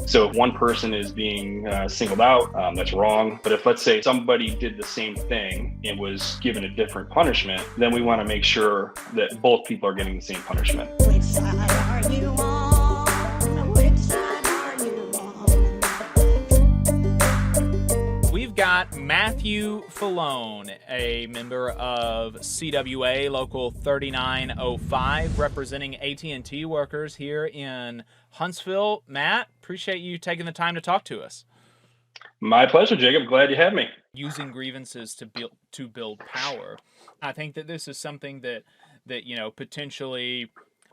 So if one person is being singled out, that's wrong. But if, let's say, somebody did the same thing and was given a different punishment, then we want to make sure that both people are getting the same punishment. Which side are you on? Which side are you on? We've got Matthew Fullone, a member of CWA Local 3905, representing AT&T workers here in Huntsville. Matt, appreciate you taking the time to talk to us. My pleasure, Jacob. Glad you had me. Using grievances to build power. I think that this is something that potentially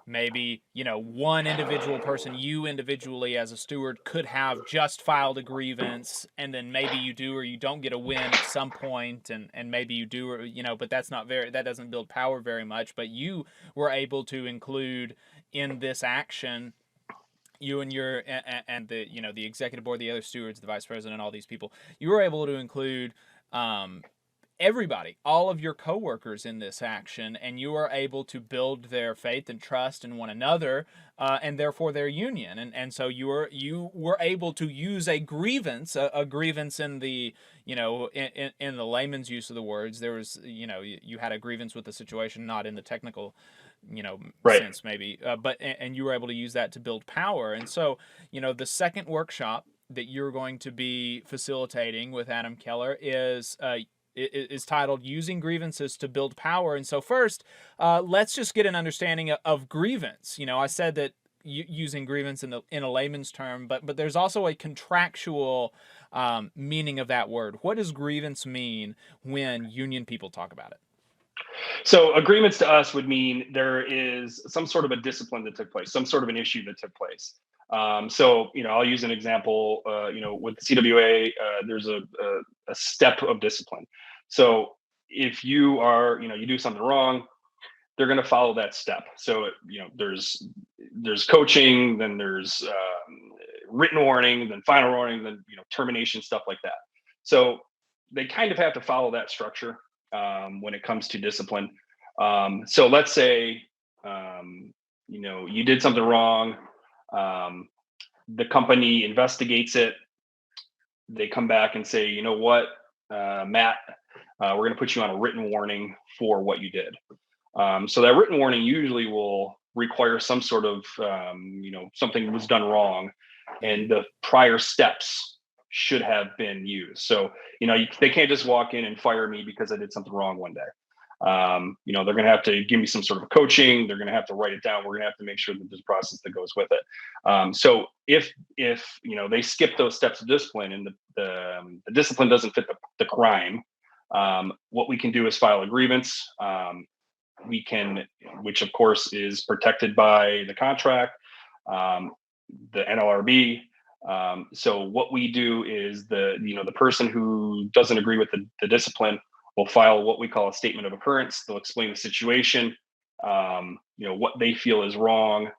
maybe one individual person, you individually as a steward, could have just filed a grievance, and then maybe you do or you don't get a win at some point, and maybe you do, or but that doesn't build power very much. But you were able to include in this action, you and your and the the executive board, the other stewards, the vice president, all these people, you were able to include everybody, all of your coworkers in this action, and you are able to build their faith and trust in one another, and therefore their union. And so you were able to use a grievance in the in the layman's use of the words. There was you had a grievance with the situation, not in the technical Right. sense maybe, but you were able to use that to build power. And so the second workshop that you're going to be facilitating with Adam Keller is titled Using Grievances to Build Power. And so first, let's just get an understanding of grievance. I said that using grievance in a layman's term, but there's also a contractual meaning of that word. What does grievance mean when union people talk about it? So agreements to us would mean there is some sort of a discipline that took place, some sort of an issue that took place. So I'll use an example. With the CWA, there's a step of discipline. So if you are, you do something wrong, they're going to follow that step. So there's coaching, then there's written warning, then final warning, then termination, stuff like that. So they kind of have to follow that structure when it comes to discipline. So let's say you did something wrong. The company investigates it. They come back and say, what, Matt, we're going to put you on a written warning for what you did. So that written warning usually will require some sort of, something was done wrong, and the prior steps should have been used. So, they can't just walk in and fire me because I did something wrong one day. They're going to have to give me some sort of coaching. They're going to have to write it down. We're going to have to make sure that there's a process that goes with it. So if they skip those steps of discipline and the discipline doesn't fit the crime, what we can do is file a grievance. We can, which of course is protected by the contract, the NLRB. So what we do is the person who doesn't agree with the discipline will file what we call a statement of occurrence. They'll explain the situation, what they feel is wrong.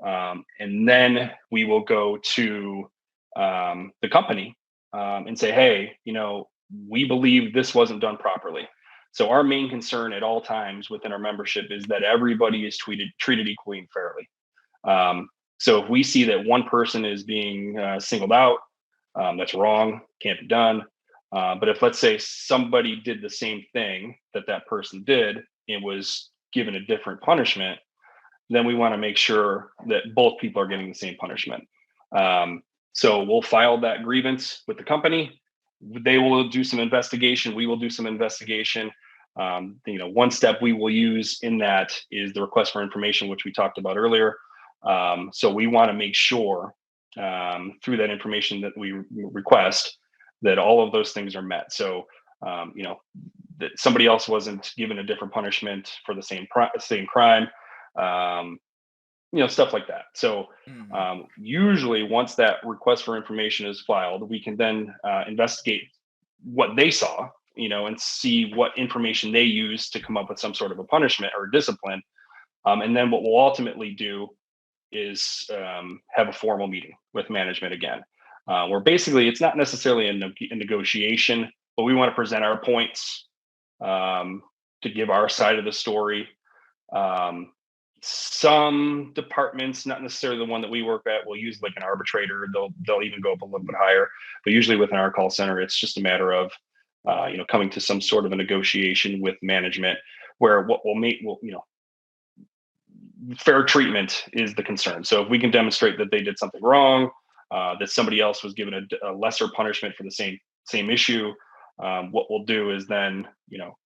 And then we will go to the company and say, hey, we believe this wasn't done properly. So our main concern at all times within our membership is that everybody is treated equally and fairly. So if we see that one person is being singled out, that's wrong, can't be done. But if, let's say, somebody did the same thing that person did and was given a different punishment, then we want to make sure that both people are getting the same punishment. So we'll file that grievance with the company. They will do some investigation. We will do some investigation. One step we will use in that is the request for information, which we talked about earlier. So we want to make sure through that information that we request that all of those things are met. So, that somebody else wasn't given a different punishment for the same crime, stuff like that. So, usually once that request for information is filed, we can then investigate what they saw, and see what information they use to come up with some sort of a punishment or discipline. And then what we'll ultimately do is have a formal meeting with management again. Where basically it's not necessarily a negotiation, but we want to present our points to give our side of the story. Some departments, not necessarily the one that we work at, will use like an arbitrator. They'll even go up a little bit higher. But usually within our call center, it's just a matter of coming to some sort of a negotiation with management, where what will make fair treatment is the concern. So if we can demonstrate that they did something wrong, that somebody else was given a lesser punishment for the same issue, what we'll do is then,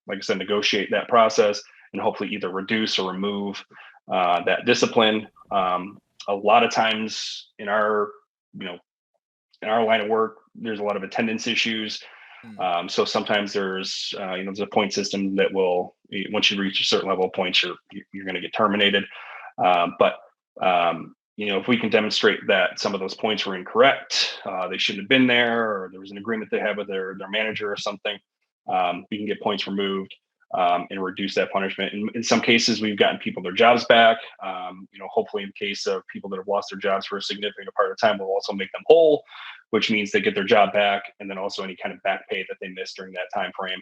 like I said, negotiate that process and hopefully either reduce or remove that discipline. A lot of times in our line of work, there's a lot of attendance issues. So sometimes there's a point system that will, once you reach a certain level of points, you're going to get terminated. But if we can demonstrate that some of those points were incorrect, they shouldn't have been there, or there was an agreement they had with their manager or something, we can get points removed and reduce that punishment. In some cases, we've gotten people their jobs back. Hopefully in the case of people that have lost their jobs for a significant part of the time, we'll also make them whole, which means they get their job back, and then also any kind of back pay that they missed during that time frame.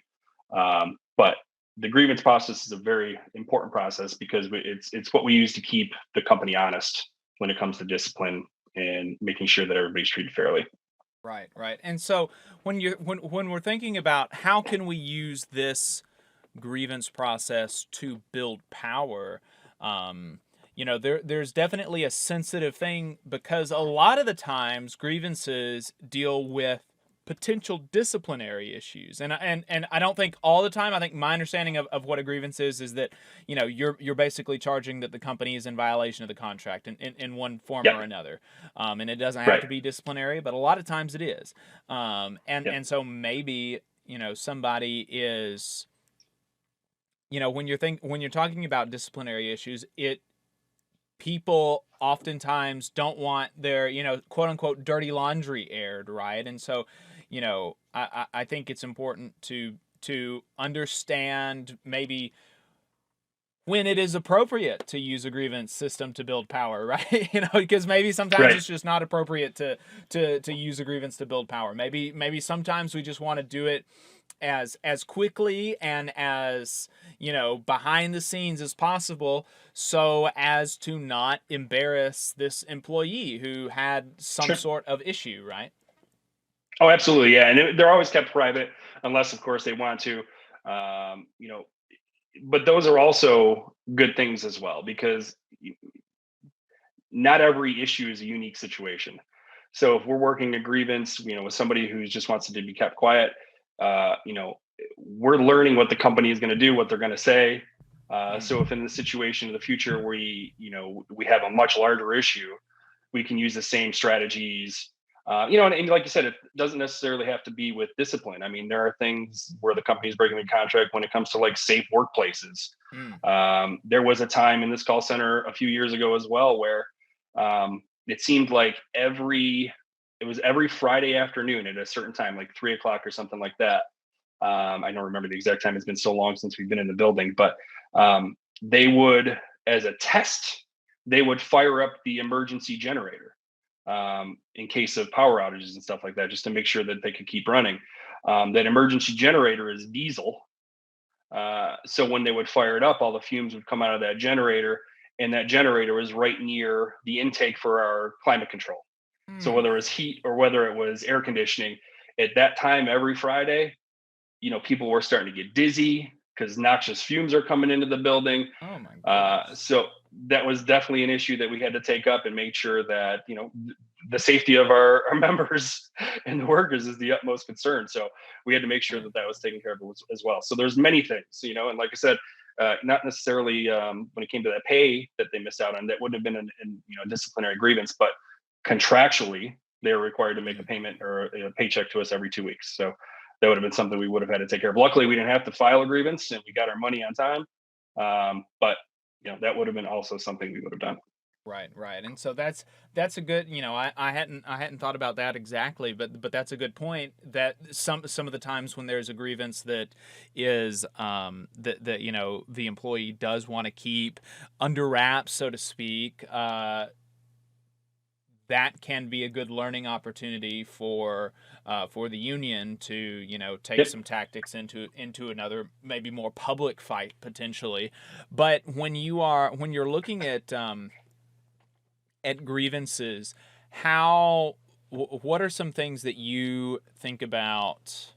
But the grievance process is a very important process because it's what we use to keep the company honest when it comes to discipline and making sure that everybody's treated fairly. Right. And so when we're thinking about how can we use this grievance process to build power, there's definitely a sensitive thing, because a lot of the times grievances deal with potential disciplinary issues, and I don't think all the time. I think my understanding of what a grievance is that you're basically charging that the company is in violation of the contract in one form or another, and it doesn't have to be disciplinary, but a lot of times it is, and so maybe somebody is, when you're talking about disciplinary issues, people oftentimes don't want their, quote unquote, dirty laundry aired, right? And so, I think it's important to understand maybe when it is appropriate to use a grievance system to build power, right? Because maybe sometimes it's just not appropriate to use a grievance to build power. Maybe sometimes we just want to do it as quickly and as behind the scenes as possible, so as to not embarrass this employee who had some sort of issue, right? Oh, absolutely, yeah, and they're always kept private unless, of course, they want to. But those are also good things as well, because not every issue is a unique situation. So if we're working a grievance, with somebody who just wants it to be kept quiet, we're learning what the company is going to do, what they're going to say. So if in the situation of the future we have a much larger issue, we can use the same strategies. And like you said, it doesn't necessarily have to be with discipline. I mean, there are things where the company is breaking the contract when it comes to like safe workplaces. There was a time in this call center a few years ago as well where it seemed like every Friday afternoon at a certain time, like 3:00 or something like that. I don't remember the exact time. It's been so long since we've been in the building, but they would, as a test, they would fire up the emergency generator in case of power outages and stuff like that, just to make sure that they could keep running. That emergency generator is diesel. So when they would fire it up, all the fumes would come out of that generator, and that generator was right near the intake for our climate control. So whether it was heat or whether it was air conditioning, at that time, every Friday, people were starting to get dizzy because noxious fumes are coming into the building. Oh my goodness. So that was definitely an issue that we had to take up and make sure that, the safety of our members and the workers is the utmost concern. So we had to make sure that was taken care of as well. So there's many things, and like I said, not necessarily when it came to that pay that they missed out on, that wouldn't have been a disciplinary grievance, but contractually they were required to make a payment or a paycheck to us every 2 weeks. So that would have been something we would have had to take care of. Luckily, we didn't have to file a grievance and we got our money on time. But that would have been also something we would have done. Right. And so that's a good, I hadn't thought about that exactly, but that's a good point, that some of the times when there's a grievance that is that the employee does want to keep under wraps, so to speak, that can be a good learning opportunity for the union to, you know, take some tactics into another, maybe more public fight potentially. But when you're looking at grievances, what are some things that you think about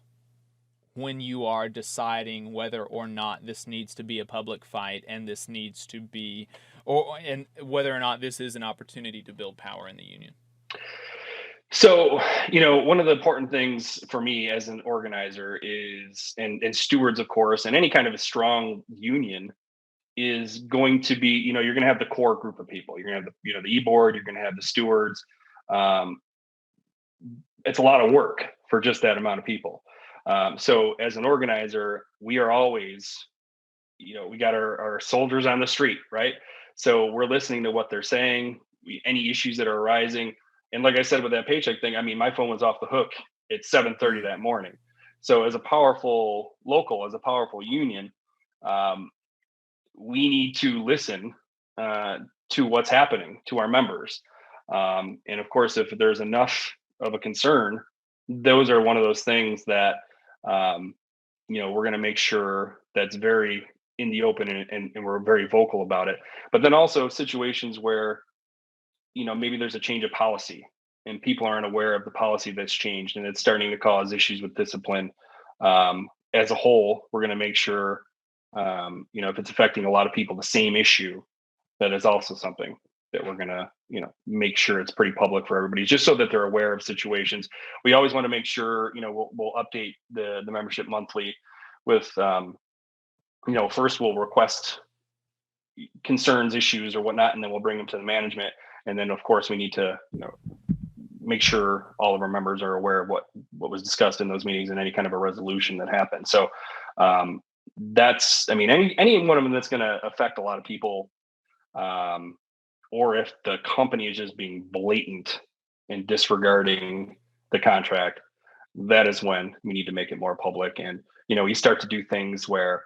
when you are deciding whether or not this needs to be a public fight and this needs to be, and whether or not this is an opportunity to build power in the union? So, you know, one of the important things for me as an organizer is, and stewards, of course, and any kind of a strong union is going to be, you know, you're going to have the core group of people. You're going to have the, you know, the e-board, you're going to have the stewards. It's a lot of work for just that amount of people. So as an organizer, we are always, you know, we got our soldiers on the street, right? So we're listening to what they're saying, any issues that are arising. And like I said, with that paycheck thing, I mean, my phone was off the hook at 7:30 that morning. So as a powerful local, as a powerful union, we need to listen to what's happening to our members. And of course, if there's enough of a concern, those are one of those things that, you know, we're going to make sure that's very in the open, and we're very vocal about it. But then also situations where, you know, maybe there's a change of policy and people aren't aware of the policy that's changed and it's starting to cause issues with discipline. As a whole, we're going to make sure, you know, if it's affecting a lot of people, the same issue, that is also something that we're going to, you know, make sure it's pretty public for everybody, just so that they're aware of situations. We always want to make sure, you know, we'll update the membership monthly with, you know, first we'll request concerns, issues or whatnot, and then we'll bring them to the management. And then of course we need to, you know, make sure all of our members are aware of what was discussed in those meetings and any kind of a resolution that happened. So that's, I mean, any one of them that's going to affect a lot of people, or if the company is just being blatant and disregarding the contract, that is when we need to make it more public. And, you know, you start to do things where,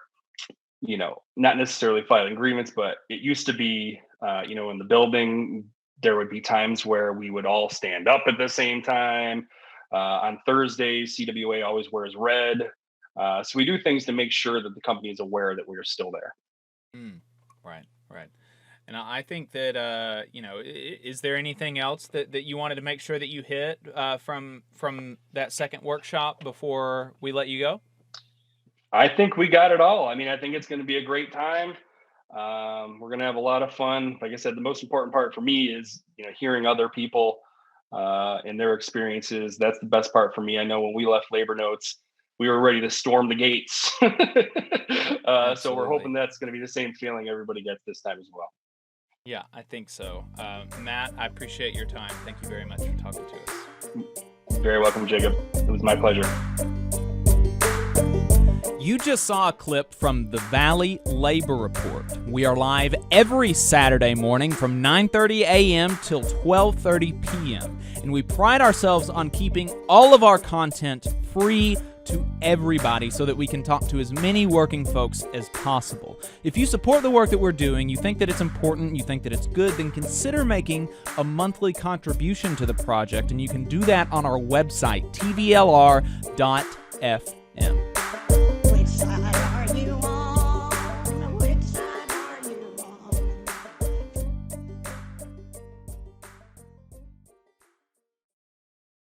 you know, not necessarily filing grievance, but it used to be, you know, in the building, there would be times where we would all stand up at the same time. On Thursdays, CWA always wears red. So we do things to make sure that the company is aware that we're still there. Right. And I think that, you know, is there anything else that you wanted to make sure that you hit from that second workshop before we let you go? I think we got it all. I mean, I think it's going to be a great time. We're going to have a lot of fun. Like I said, the most important part for me is, you know, hearing other people and their experiences. That's the best part for me. I know when we left Labor Notes, we were ready to storm the gates. So we're hoping that's going to be the same feeling everybody gets this time as well. Yeah, I think so. Matt, I appreciate your time. Thank you very much for talking to us. You're very welcome, Jacob. It was my pleasure. You just saw a clip from the Valley Labor Report. We are live every Saturday morning from 9:30 a.m. till 12:30 p.m. And we pride ourselves on keeping all of our content free to everybody so that we can talk to as many working folks as possible. If you support the work that we're doing, you think that it's important, you think that it's good, then consider making a monthly contribution to the project, and you can do that on our website, tvlr.fm.